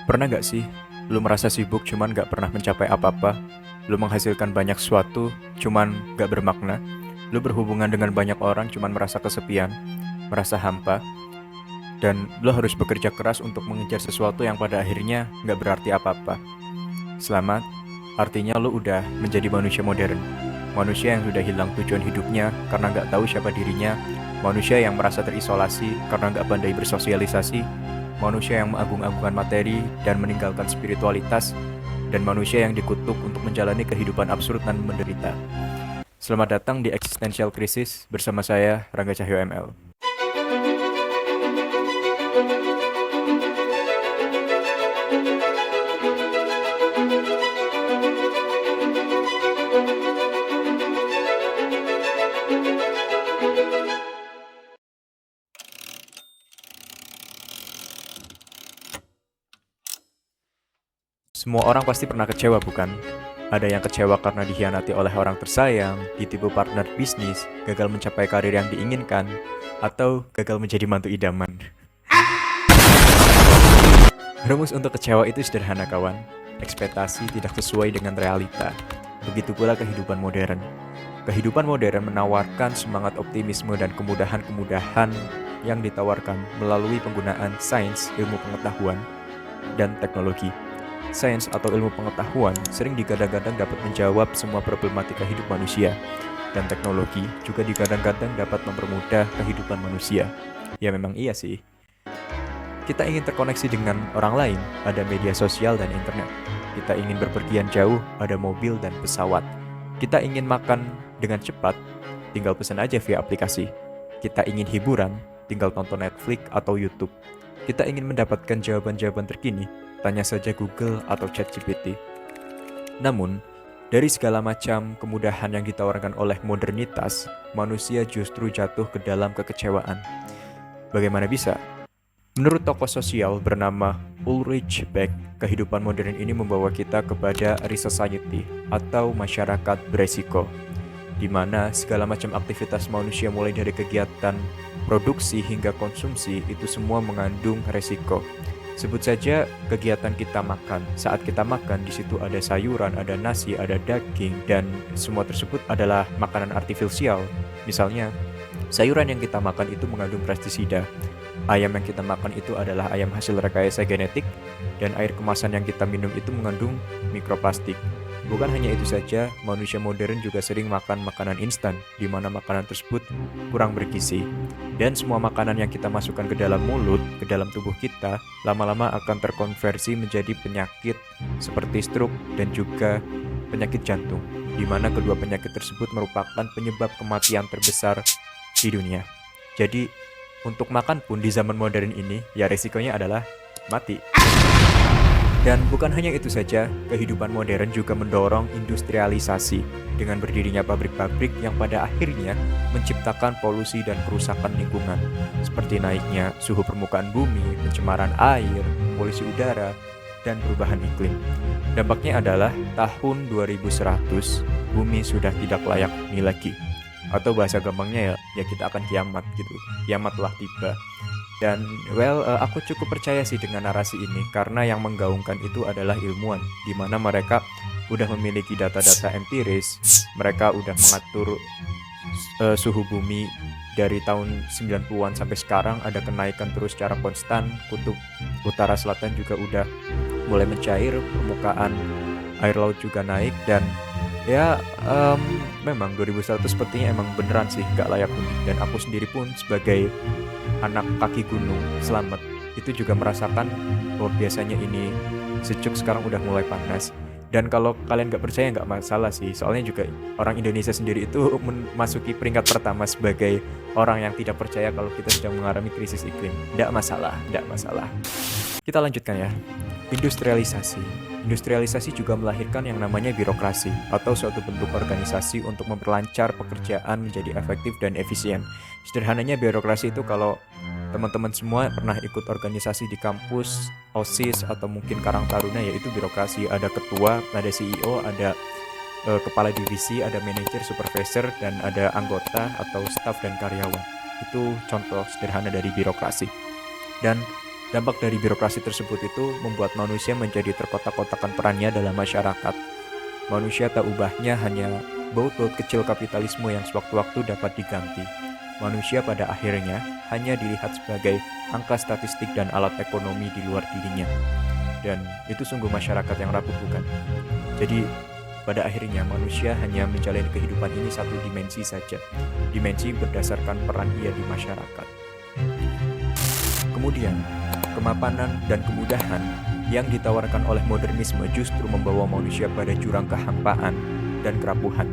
Pernah gak sih, lu merasa sibuk cuman gak pernah mencapai apa-apa? Lu menghasilkan banyak sesuatu, cuman gak bermakna? Lu berhubungan dengan banyak orang cuman merasa kesepian, merasa hampa? Dan lu harus bekerja keras untuk mengejar sesuatu yang pada akhirnya gak berarti apa-apa. Selamat, artinya lu udah menjadi manusia modern. Manusia yang sudah hilang tujuan hidupnya karena gak tahu siapa dirinya. Manusia yang merasa terisolasi karena gak pandai bersosialisasi. Manusia yang mengagung-agungkan materi dan meninggalkan spiritualitas, dan manusia yang dikutuk untuk menjalani kehidupan absurd dan menderita. Selamat datang di Existential Crisis bersama saya, Rangga Cahyo ML. Semua orang pasti pernah kecewa, bukan? Ada yang kecewa karena dikhianati oleh orang tersayang, ditipu partner bisnis, gagal mencapai karir yang diinginkan, atau gagal menjadi mantu idaman. Rumus untuk kecewa itu sederhana, kawan. Ekspektasi tidak sesuai dengan realita. Begitu pula kehidupan modern. Kehidupan modern menawarkan semangat optimisme dan kemudahan-kemudahan yang ditawarkan melalui penggunaan sains, ilmu pengetahuan, dan teknologi. Sains atau ilmu pengetahuan sering digadang-gadang dapat menjawab semua problematika hidup manusia, dan teknologi juga digadang-gadang dapat mempermudah kehidupan manusia. Ya memang iya sih. Kita ingin terkoneksi dengan orang lain, ada media sosial dan internet. Kita ingin berpergian jauh, ada mobil dan pesawat. Kita ingin makan dengan cepat, tinggal pesan aja via aplikasi. Kita ingin hiburan, tinggal tonton Netflix atau YouTube. Kita ingin mendapatkan jawaban-jawaban terkini, tanya saja Google atau ChatGPT. Namun, dari segala macam kemudahan yang ditawarkan oleh modernitas, manusia justru jatuh ke dalam kekecewaan. Bagaimana bisa? Menurut tokoh sosial bernama Ulrich Beck, kehidupan modern ini membawa kita kepada re-society atau masyarakat beresiko, di mana segala macam aktivitas manusia mulai dari kegiatan produksi hingga konsumsi itu semua mengandung resiko. Sebut saja kegiatan kita makan. Saat kita makan, di situ ada sayuran, ada nasi, ada daging, dan semua tersebut adalah makanan artifisial. Misalnya, sayuran yang kita makan itu mengandung pestisida. Ayam yang kita makan itu adalah ayam hasil rekayasa genetik, dan air kemasan yang kita minum itu mengandung mikroplastik. Bukan hanya itu saja, manusia modern juga sering makan makanan instan, di mana makanan tersebut kurang bergizi. Dan semua makanan yang kita masukkan ke dalam mulut, ke dalam tubuh kita, lama-lama akan terkonversi menjadi penyakit seperti stroke dan juga penyakit jantung, di mana kedua penyakit tersebut merupakan penyebab kematian terbesar di dunia. Jadi, untuk makan pun di zaman modern ini, ya resikonya adalah mati. Dan bukan hanya itu saja, kehidupan modern juga mendorong industrialisasi dengan berdirinya pabrik-pabrik yang pada akhirnya menciptakan polusi dan kerusakan lingkungan, seperti naiknya suhu permukaan bumi, pencemaran air, polusi udara, dan perubahan iklim. Dampaknya adalah tahun 2100, bumi sudah tidak layak huni lagi. Atau bahasa gampangnya ya kita akan kiamat gitu. Kiamat telah tiba. Dan aku cukup percaya sih dengan narasi ini karena yang menggaungkan itu adalah ilmuwan, di mana mereka udah memiliki data-data empiris, mereka udah mengatur suhu bumi dari tahun 90-an sampai sekarang ada kenaikan terus secara konstan, kutub utara selatan juga udah mulai mencair, permukaan air laut juga naik, dan ya memang 2100 sepertinya emang beneran sih gak layak huni. Dan aku sendiri pun sebagai anak kaki gunung selamat itu juga merasakan bahwa biasanya ini sejuk, sekarang udah mulai panas. Dan kalau kalian gak percaya gak masalah sih, soalnya juga orang Indonesia sendiri itu memasuki peringkat pertama sebagai orang yang tidak percaya kalau kita sedang mengalami krisis iklim. Gak masalah. Kita lanjutkan ya. Industrialisasi. Industrialisasi juga melahirkan yang namanya birokrasi atau suatu bentuk organisasi untuk memperlancar pekerjaan menjadi efektif dan efisien. Sederhananya birokrasi itu kalau teman-teman semua pernah ikut organisasi di kampus, OSIS atau mungkin Karang Taruna, yaitu birokrasi. Ada ketua, ada CEO, ada kepala divisi, ada manajer, supervisor, dan ada anggota atau staf dan karyawan. Itu contoh sederhana dari birokrasi. Dan Dampak dari birokrasi tersebut itu membuat manusia menjadi terkotak-kotakan perannya dalam masyarakat. Manusia tak ubahnya hanya baut-baut kecil kapitalisme yang sewaktu-waktu dapat diganti. Manusia pada akhirnya hanya dilihat sebagai angka statistik dan alat ekonomi di luar dirinya. Dan itu sungguh masyarakat yang rapuh, bukan? Jadi, pada akhirnya manusia hanya menjalani kehidupan ini satu dimensi saja. Dimensi berdasarkan peran ia di masyarakat. Kemudian, kemapanan dan kemudahan yang ditawarkan oleh modernisme justru membawa manusia pada jurang kehampaan dan kerapuhan.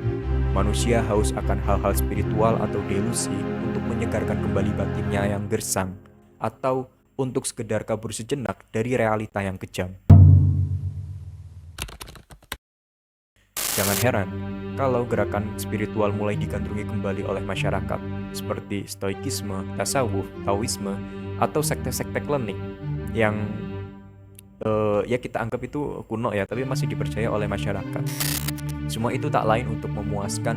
Manusia haus akan hal-hal spiritual atau delusi untuk menyegarkan kembali batinnya yang gersang, atau untuk sekedar kabur sejenak dari realita yang kejam. Jangan heran kalau gerakan spiritual mulai digandrungi kembali oleh masyarakat, seperti stoikisme, tasawuf, taoisme, atau sekte-sekte klinik yang ya kita anggap itu kuno ya, tapi masih dipercaya oleh masyarakat. Semua itu tak lain untuk memuaskan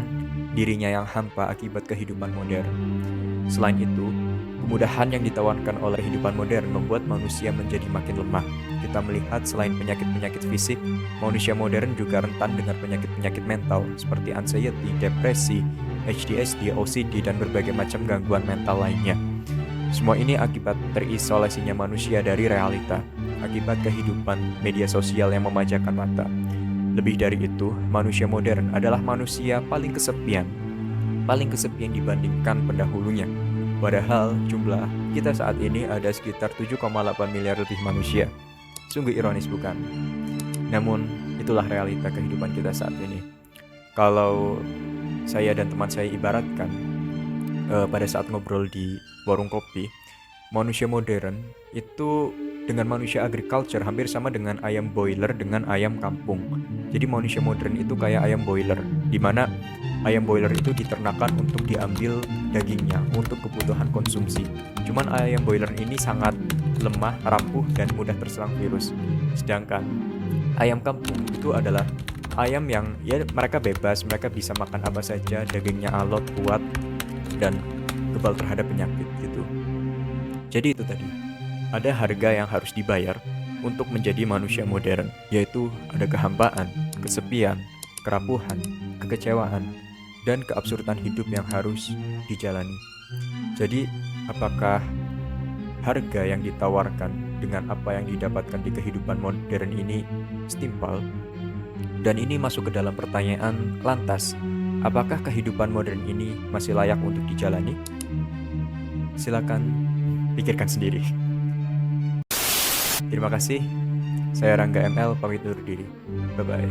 dirinya yang hampa akibat kehidupan modern. Selain itu, kemudahan yang ditawarkan oleh kehidupan modern membuat manusia menjadi makin lemah. Kita melihat selain penyakit-penyakit fisik, manusia modern juga rentan dengan penyakit-penyakit mental seperti anxiety, depresi, HDSD, OCD, dan berbagai macam gangguan mental lainnya. Semua ini akibat terisolasinya manusia dari realita, akibat kehidupan media sosial yang memanjakan mata. Lebih dari itu, manusia modern adalah manusia paling kesepian dibandingkan pendahulunya. Padahal jumlah kita saat ini ada sekitar 7,8 miliar lebih manusia. Sungguh ironis, bukan? Namun, itulah realita kehidupan kita saat ini. Kalau saya dan teman saya ibaratkan, pada saat ngobrol di warung kopi, manusia modern itu dengan manusia agriculture hampir sama dengan ayam boiler dengan ayam kampung. Jadi manusia modern itu kayak ayam boiler, di mana ayam boiler itu diternakan untuk diambil dagingnya untuk kebutuhan konsumsi. Cuman ayam boiler ini sangat lemah, rapuh, dan mudah terserang virus. Sedangkan ayam kampung itu adalah ayam yang ya mereka bebas, mereka bisa makan apa saja, dagingnya alot, kuat, dan kebal terhadap penyakit gitu. Jadi itu tadi, ada harga yang harus dibayar untuk menjadi manusia modern, yaitu ada kehampaan, kesepian, kerapuhan, kekecewaan, dan keabsurdan hidup yang harus dijalani. Jadi, apakah harga yang ditawarkan dengan apa yang didapatkan di kehidupan modern ini setimpal? Dan ini masuk ke dalam pertanyaan, lantas, apakah kehidupan modern ini masih layak untuk dijalani? Silakan pikirkan sendiri. Terima kasih. Saya Rangga ML, pamit undur diri. Bye-bye.